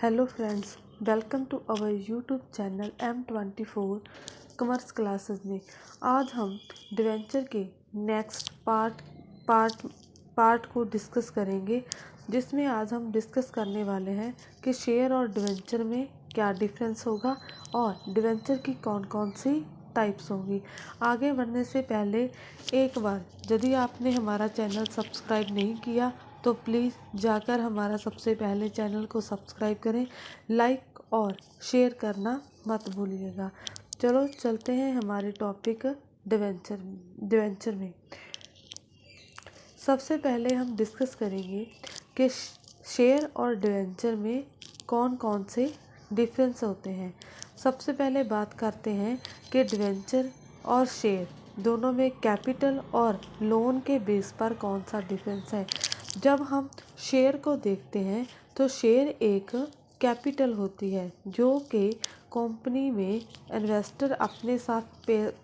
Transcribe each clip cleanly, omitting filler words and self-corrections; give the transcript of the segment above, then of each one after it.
Hello friends, welcome to our YouTube channel M24 commerce classes में। आज हम debenture के नेक्स्ट पार्ट को डिस्कस करेंगे, जिसमें आज हम डिस्कस करने वाले हैं कि शेयर और डिवेंचर में क्या डिफरेंस होगा और डिवेंचर की कौन कौन सी टाइप्स होंगी। आगे बढ़ने से पहले एक बार यदि आपने हमारा चैनल सब्सक्राइब नहीं किया तो प्लीज़ जाकर हमारा सबसे पहले चैनल को सब्सक्राइब करें, लाइक और शेयर करना मत भूलिएगा। चलो चलते हैं हमारे टॉपिक डिवेंचर में। सबसे पहले हम डिस्कस करेंगे कि शेयर और डिवेंचर में कौन कौन से डिफरेंस होते हैं। सबसे पहले बात करते हैं कि डिवेंचर और शेयर दोनों में कैपिटल और लोन के बेस पर कौन सा डिफरेंस है। जब हम शेयर को देखते हैं तो शेयर एक कैपिटल होती है जो कि कंपनी में इन्वेस्टर अपने साथ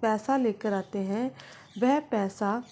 पैसा लेकर आते हैं। वह पैसा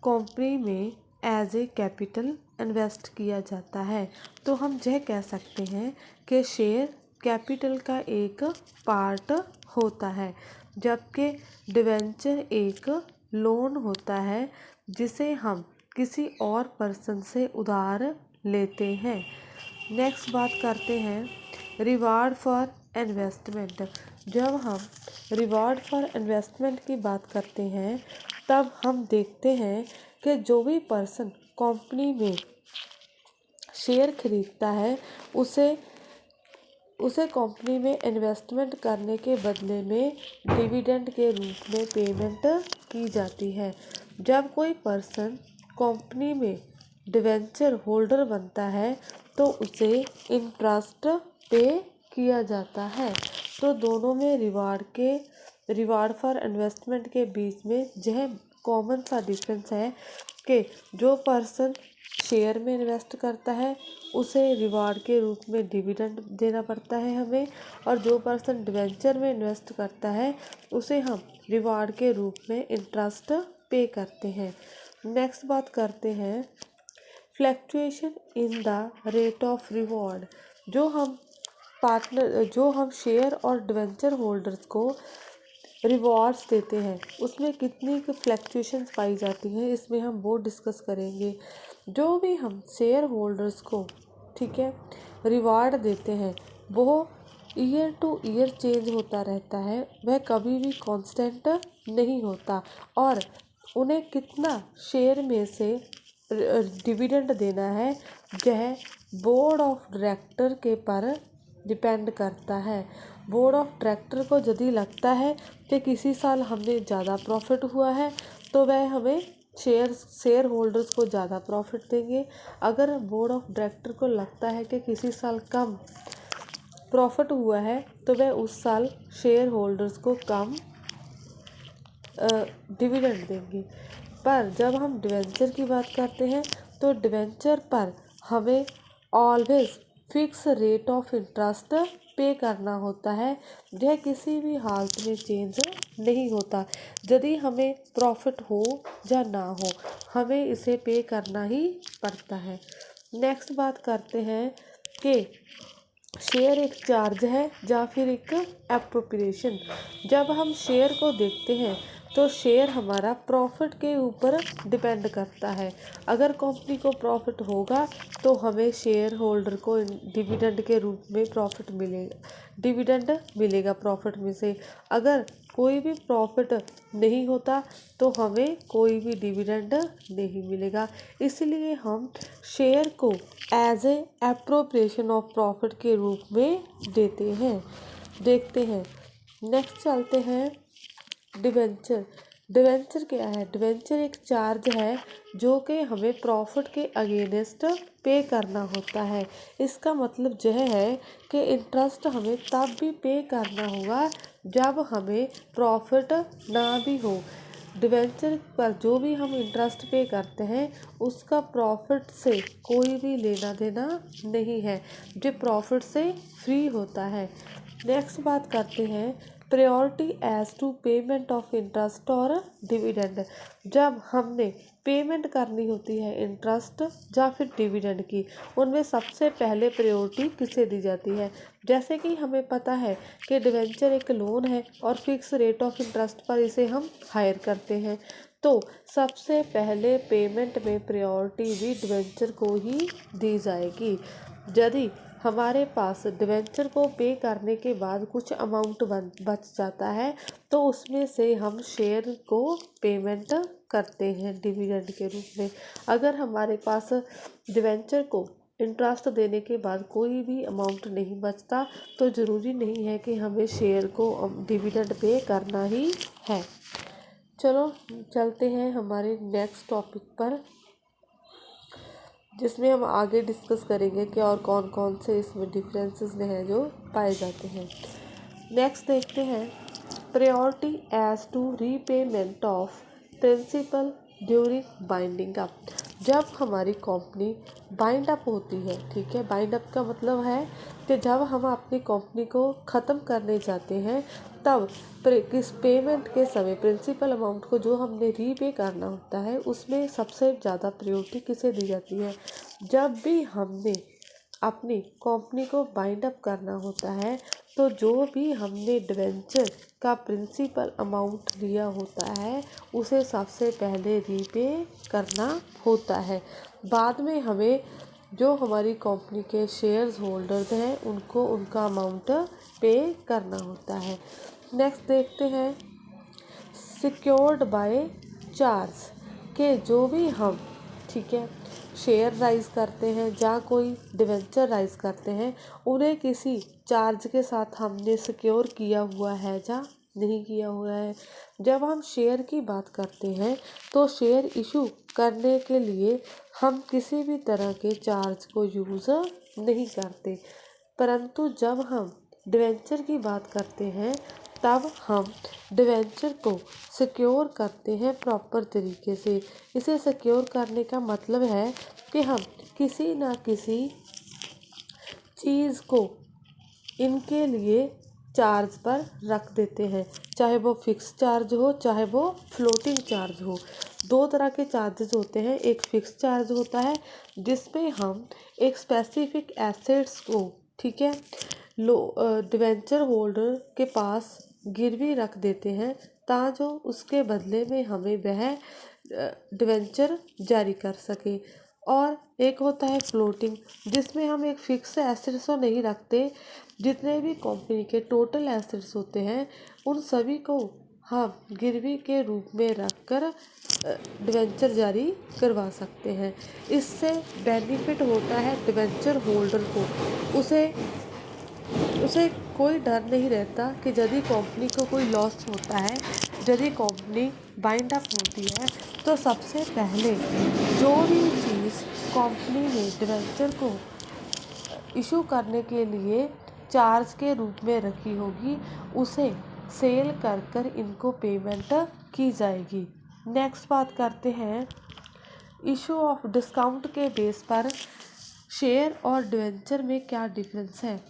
कंपनी में एज ए कैपिटल इन्वेस्ट किया जाता है। तो हम यह कह सकते हैं कि शेयर कैपिटल का एक पार्ट होता है, जबकि डिवेंचर एक लोन होता है जिसे हम किसी और पर्सन से उधार लेते हैं। नेक्स्ट बात करते हैं रिवार्ड फॉर इन्वेस्टमेंट। जब हम रिवार्ड फॉर इन्वेस्टमेंट की बात करते हैं तब हम देखते हैं कि जो भी पर्सन कंपनी में शेयर खरीदता है उसे कंपनी में इन्वेस्टमेंट करने के बदले में डिविडेंड के रूप में पेमेंट की जाती है। जब कोई पर्सन कंपनी में डिवेंचर होल्डर बनता है तो उसे इंटरेस्ट पे किया जाता है। तो दोनों में रिवार्ड फॉर इन्वेस्टमेंट के बीच में यह कॉमन सा डिफरेंस है कि जो पर्सन शेयर में इन्वेस्ट करता है उसे रिवार्ड के रूप में डिविडेंड देना पड़ता है हमें, और जो पर्सन डिवेंचर में इन्वेस्ट करता है उसे हम रिवार्ड के रूप में इंटरेस्ट पे करते हैं। नेक्स्ट बात करते हैं fluctuation in the rate of reward. जो हम शेयर और डिवेंचर होल्डर्स को रिवॉर्ड्स देते हैं उसमें कितनी फ्लैक्चुएशंस पाई जाती हैं, इसमें हम वो डिस्कस करेंगे। जो भी हम शेयर होल्डर्स को रिवार्ड देते हैं वो ईयर टू ईयर चेंज होता रहता है, वह कभी भी कांस्टेंट नहीं होता। और उन्हें कितना शेयर में से डिविडेंड देना है यह बोर्ड ऑफ डायरेक्टर के पर डिपेंड करता है। बोर्ड ऑफ डायरेक्टर को यदि लगता है कि किसी साल हमने ज़्यादा प्रॉफिट हुआ है तो वह हमें शेयर होल्डर्स को ज़्यादा प्रॉफिट देंगे। अगर बोर्ड ऑफ डायरेक्टर को लगता है कि किसी साल कम प्रॉफिट हुआ है तो वह उस साल शेयर होल्डर्स को कम डिविडेंड देंगे। पर जब हम डिवेंचर की बात करते हैं तो डिवेंचर पर हमें always fix rate of interest पे करना होता है, यह किसी भी हालत में चेंज नहीं होता। यदि हमें प्रॉफिट हो या ना हो हमें इसे पे करना ही पड़ता है। नेक्स्ट बात करते हैं कि शेयर एक चार्ज है या फिर एक एप्रोप्रिएशन। जब हम शेयर को देखते हैं तो शेयर हमारा प्रॉफिट के ऊपर डिपेंड करता है। अगर कंपनी को प्रॉफिट होगा तो हमें शेयर होल्डर को डिविडेंड के रूप में डिविडेंड मिलेगा प्रॉफिट में से। अगर कोई भी प्रॉफिट नहीं होता तो हमें कोई भी डिविडेंड नहीं मिलेगा। इसलिए हम शेयर को as a appropriation of profit के रूप में देखते हैं। नेक्स्ट चलते हैं डिवेंचर। डिवेंचर क्या है? डिवेंचर एक चार्ज है जो कि हमें प्रॉफिट के अगेंस्ट पे करना होता है। इसका मतलब यह है कि इंटरेस्ट हमें तब भी पे करना होगा जब हमें प्रॉफिट ना भी हो। डिवेंचर पर जो भी हम इंटरेस्ट पे करते हैं उसका प्रॉफिट से कोई भी लेना देना नहीं है, जो प्रॉफिट से फ्री होता है। नेक्स्ट बात करते हैं priority as to payment of interest और डिविडेंड। जब हमने पेमेंट करनी होती है इंटरेस्ट या फिर डिविडेंड की, उनमें सबसे पहले प्रायोरिटी किसे दी जाती है। जैसे कि हमें पता है कि डिवेंचर एक लोन है और फिक्स रेट ऑफ इंटरेस्ट पर इसे हम हायर करते हैं, तो सबसे पहले पेमेंट में प्रायोरिटी भी डिवेंचर को ही दी जाएगी। यदि हमारे पास डिवेंचर को पे करने के बाद कुछ अमाउंट बच जाता है तो उसमें से हम शेयर को पेमेंट करते हैं डिविडेंड के रूप में। अगर हमारे पास डिवेंचर को इंटरेस्ट देने के बाद कोई भी अमाउंट नहीं बचता तो ज़रूरी नहीं है कि हमें शेयर को डिविडेंड पे करना ही है। चलो चलते हैं हमारे नेक्स्ट टॉपिक पर, जिसमें हम आगे डिस्कस करेंगे कि और कौन कौन से इसमें डिफरेंसेस हैं जो पाए जाते हैं। नेक्स्ट देखते हैं priority as to repayment of principal during winding up. जब हमारी कंपनी बाइंड अप होती है, ठीक है, बाइंड अप का मतलब है कि जब हम अपनी कंपनी को ख़त्म करने जाते हैं तब किस पेमेंट के समय प्रिंसिपल अमाउंट को जो हमने रीपे करना होता है उसमें सबसे ज़्यादा प्रायोरिटी किसे दी जाती है। जब भी हमने अपनी कंपनी को बाइंड अप करना होता है तो जो भी हमने डिवेंचर का प्रिंसिपल अमाउंट लिया होता है उसे सबसे पहले रीपे करना होता है। बाद में हमें जो हमारी कंपनी के शेयर्स होल्डर्स हैं उनको उनका अमाउंट पे करना होता है। नेक्स्ट देखते हैं सिक्योर्ड बाय चार्ज के जो भी हम, ठीक है, शेयर राइज करते हैं या कोई डिवेंचर राइज करते हैं उन्हें किसी चार्ज के साथ हमने सिक्योर किया हुआ है या नहीं किया हुआ है। जब हम शेयर की बात करते हैं तो शेयर इशू करने के लिए हम किसी भी तरह के चार्ज को यूज़ नहीं करते, परंतु जब हम डिवेंचर की बात करते हैं तब हम डिवेंचर को सिक्योर करते हैं प्रॉपर तरीके से। इसे सिक्योर करने का मतलब है कि हम किसी ना किसी चीज़ को इनके लिए चार्ज पर रख देते हैं, चाहे वो फिक्स चार्ज हो चाहे वो फ्लोटिंग चार्ज हो। दो तरह के चार्जेस होते हैं, एक फिक्स चार्ज होता है जिसमें हम एक स्पेसिफिक एसेट्स को, ठीक है, डिवेंचर होल्डर के पास गिरवी रख देते हैं ताकि उसके बदले में हमें वह डिवेंचर जारी कर सके। और एक होता है फ्लोटिंग जिसमें हम एक फिक्स एसेट्स तो नहीं रखते, जितने भी कंपनी के टोटल एसेट्स होते हैं उन सभी को हम गिरवी के रूप में रखकर डिवेंचर जारी करवा सकते हैं। इससे बेनिफिट होता है डिवेंचर होल्डर को, उसे कोई डर नहीं रहता कि यदि कंपनी को कोई लॉस होता है, यदि कंपनी बाइंड अप होती है तो सबसे पहले जो भी चीज़ कंपनी ने डिवेंचर को इशू करने के लिए चार्ज के रूप में रखी होगी उसे सेल कर कर इनको पेमेंट की जाएगी। नेक्स्ट बात करते हैं इशू ऑफ डिस्काउंट के बेस पर शेयर और डिवेंचर में क्या डिफरेंस है।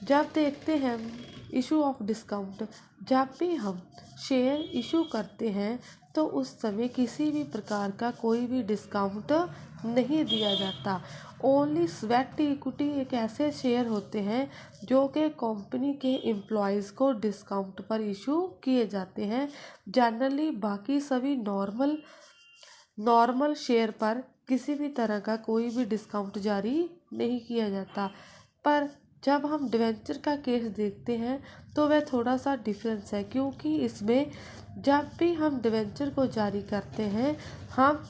जब देखते हैं इशू ऑफ डिस्काउंट, जब भी हम शेयर इशू करते हैं तो उस समय किसी भी प्रकार का कोई भी डिस्काउंट नहीं दिया जाता। ओनली स्वेट इक्विटी एक ऐसे शेयर होते हैं जो कि कंपनी के एम्प्लॉयज़ को डिस्काउंट पर इशू किए जाते हैं। जनरली बाकी सभी नॉर्मल शेयर पर किसी भी तरह का कोई भी डिस्काउंट जारी नहीं किया जाता। पर जब हम डिवेंचर का केस देखते हैं तो वह थोड़ा सा डिफरेंस है, क्योंकि इसमें जब भी हम डिवेंचर को जारी करते हैं हम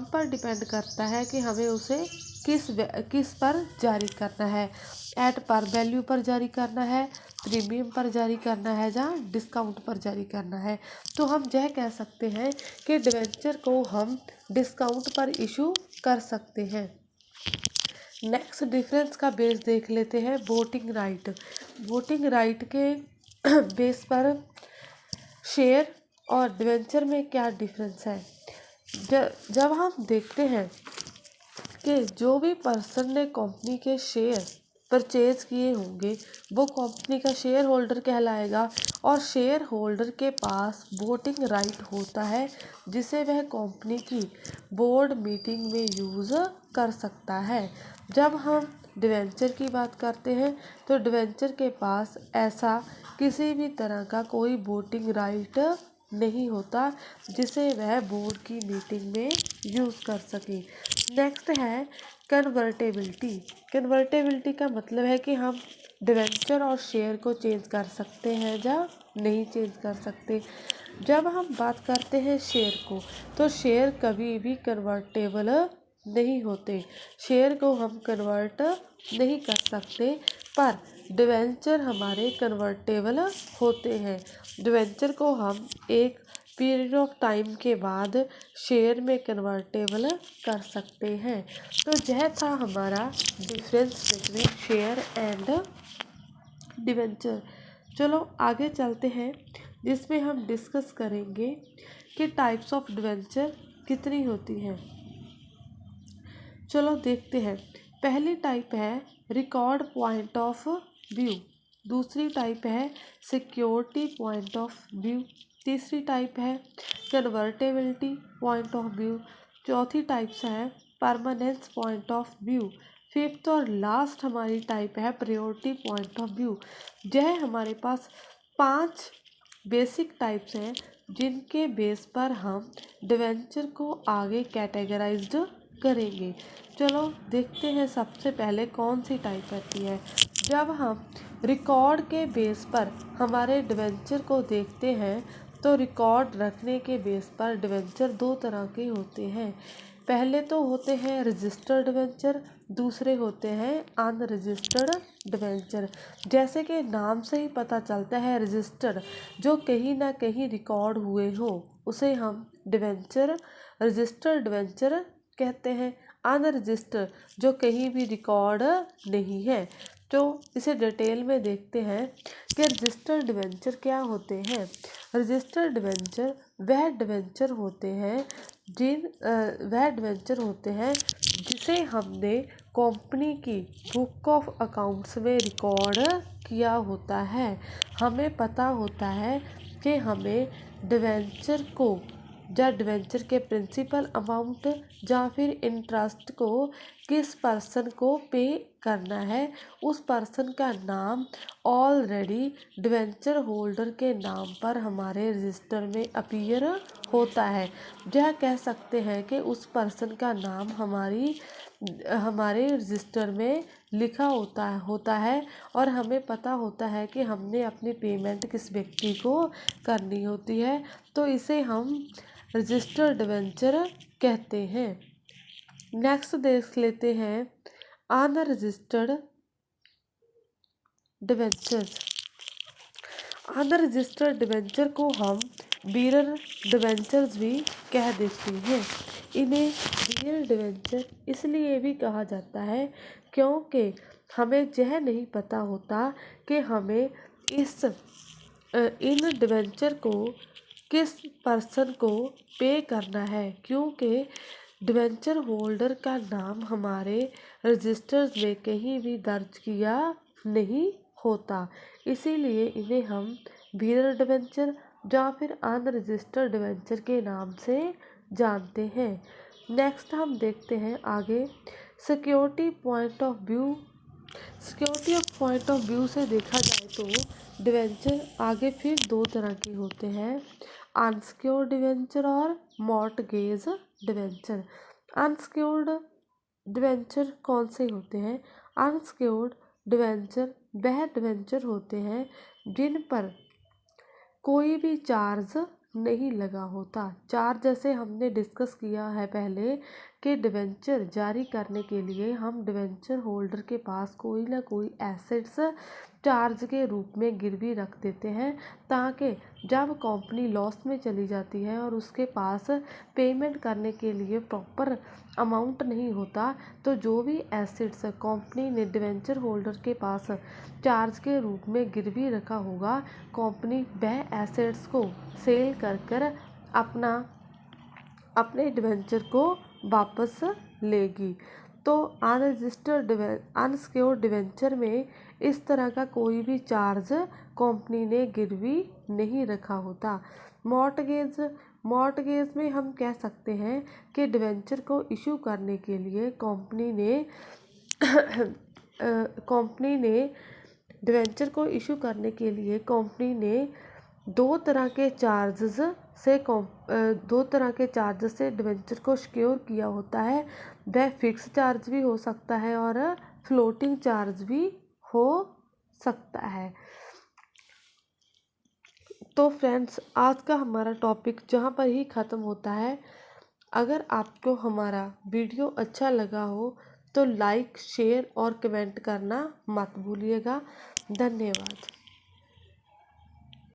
पर डिपेंड करता है कि हमें उसे किस पर जारी करना है, एट पर वैल्यू पर जारी करना है, प्रीमियम पर जारी करना है या डिस्काउंट पर जारी करना है। तो हम यह कह सकते हैं कि डिवेंचर को हम डिस्काउंट पर इशू कर सकते हैं। नेक्स्ट डिफरेंस का बेस देख लेते हैं वोटिंग राइट के बेस पर शेयर और डिवेंचर में क्या डिफरेंस है। जब हम देखते हैं कि जो भी पर्सन ने कंपनी के शेयर परचेज किए होंगे वो कंपनी का शेयर होल्डर कहलाएगा। और शेयर होल्डर के पास वोटिंग राइट होता है जिसे वह कंपनी की बोर्ड मीटिंग में यूज़ कर सकता है। जब हम डिवेंचर की बात करते हैं तो डिवेंचर के पास ऐसा किसी भी तरह का कोई वोटिंग राइट नहीं होता जिसे वह बोर्ड की मीटिंग में यूज़ कर सके। नेक्स्ट है कन्वर्टेबिलिटी। कन्वर्टेबिलिटी का मतलब है कि हम डिवेंचर और शेयर को चेंज कर सकते हैं या नहीं चेंज कर सकते। जब हम बात करते हैं शेयर को तो शेयर कभी भी कन्वर्टेबल नहीं होते, शेयर को हम कन्वर्ट नहीं कर सकते, पर डिवेंचर हमारे कन्वर्टेबल होते हैं। डिवेंचर को हम एक पीरियड ऑफ टाइम के बाद शेयर में कन्वर्टेबल कर सकते हैं। तो यह था हमारा difference between share and debenture. चलो आगे चलते हैं जिसमें हम डिस्कस करेंगे कि टाइप्स ऑफ डिवेंचर कितनी होती हैं। चलो देखते हैं। पहली टाइप है रिकॉर्ड पॉइंट ऑफ व्यू, दूसरी टाइप है सिक्योरिटी पॉइंट ऑफ व्यू, तीसरी टाइप है कन्वर्टेबिलिटी पॉइंट ऑफ व्यू, चौथी टाइप्स है permanence point of view, fifth और लास्ट हमारी टाइप है प्रायोरिटी पॉइंट ऑफ व्यू। यह हमारे पास 5 बेसिक टाइप्स हैं जिनके बेस पर हम डिवेंचर को आगे कैटेगराइज्ड करेंगे। चलो देखते हैं सबसे पहले कौन सी टाइप आती है। जब हम रिकॉर्ड के बेस पर हमारे डिवेंचर को देखते हैं तो रिकॉर्ड रखने के बेस पर डिवेंचर 2 तरह के होते हैं। पहले तो होते हैं रजिस्टर्ड डिवेंचर, दूसरे होते हैं अनरजिस्टर्ड डिवेंचर। जैसे कि नाम से ही पता चलता है रजिस्टर्ड जो कहीं ना कहीं रिकॉर्ड हुए हो उसे हम डिवेंचर रजिस्टर्ड डिवेंचर कहते हैं। अनरजिस्टर्ड जो कहीं भी रिकॉर्ड नहीं है। तो इसे डिटेल में देखते हैं कि रजिस्टर्ड डिवेंचर क्या होते हैं। रजिस्टर्ड डिवेंचर वह डिवेंचर होते हैं जिसे हमने कंपनी की बुक ऑफ अकाउंट्स में रिकॉर्ड किया होता है। हमें पता होता है कि हमें डिवेंचर को या डिवेंचर के प्रिंसिपल अमाउंट या फिर इंटरेस्ट को किस पर्सन को पे करना है, उस पर्सन का नाम ऑलरेडी डिवेंचर होल्डर के नाम पर हमारे रजिस्टर में अपीयर होता है। यह कह सकते हैं कि उस पर्सन का नाम हमारे रजिस्टर में लिखा होता है और हमें पता होता है कि हमने अपनी पेमेंट किस व्यक्ति को करनी होती है। तो इसे हम रजिस्टर्ड डिवेंचर कहते हैं। नेक्स्ट देख लेते हैं अनरजिस्टर्ड डिवेंचर्स। अनरजिस्टर्ड डिवेंचर को हम बीरर डिवेंचर्स भी कह देते हैं। इन्हें बीरर डिवेंचर इसलिए भी कहा जाता है क्योंकि हमें यह नहीं पता होता कि हमें इन डिवेंचर को किस पर्सन को पे करना है, क्योंकि डिवेंचर होल्डर का नाम हमारे रजिस्टर्स में कहीं भी दर्ज किया नहीं होता। इसीलिए इन्हें हम बीरर डिवेंचर या फिर अनरजिस्टर्ड डिवेंचर के नाम से जानते हैं। नेक्स्ट हम देखते हैं आगे security point of view. Security of point of view से देखा जाए तो डिवेंचर आगे फिर 2 तरह के होते हैं, अनसिक्योर्ड डिवेंचर और मॉर्टगेज डिवेंचर। अनसिक्योर्ड डिवेंचर कौन से होते हैं? अनसिक्योर्ड डिवेंचर वह डिवेंचर होते हैं जिन पर कोई भी चार्ज नहीं लगा होता। चार्ज जैसे हमने डिस्कस किया है पहले कि डिवेंचर जारी करने के लिए हम डिवेंचर होल्डर के पास कोई ना कोई एसेट्स चार्ज के रूप में गिरवी रख देते हैं, ताकि जब कंपनी लॉस में चली जाती है और उसके पास पेमेंट करने के लिए प्रॉपर अमाउंट नहीं होता, तो जो भी एसेट्स कंपनी ने डिवेंचर होल्डर के पास चार्ज के रूप में गिरवी रखा होगा, कंपनी वह एसेट्स को सेल कर अपने डिवेंचर को वापस लेगी। तो अनसिक्योर्ड डिवेंचर में इस तरह का कोई भी चार्ज कंपनी ने गिरवी नहीं रखा होता। मॉर्टगेज में हम कह सकते हैं कि डिवेंचर को इशू करने के लिए कंपनी ने दो तरह के चार्जेस से डिवेंचर को सिक्योर किया होता है। वह फिक्स चार्ज भी हो सकता है और फ्लोटिंग चार्ज भी हो सकता है। तो फ्रेंड्स, आज का हमारा टॉपिक जहाँ पर ही ख़त्म होता है। अगर आपको हमारा वीडियो अच्छा लगा हो तो लाइक, शेयर और कमेंट करना मत भूलिएगा। धन्यवाद।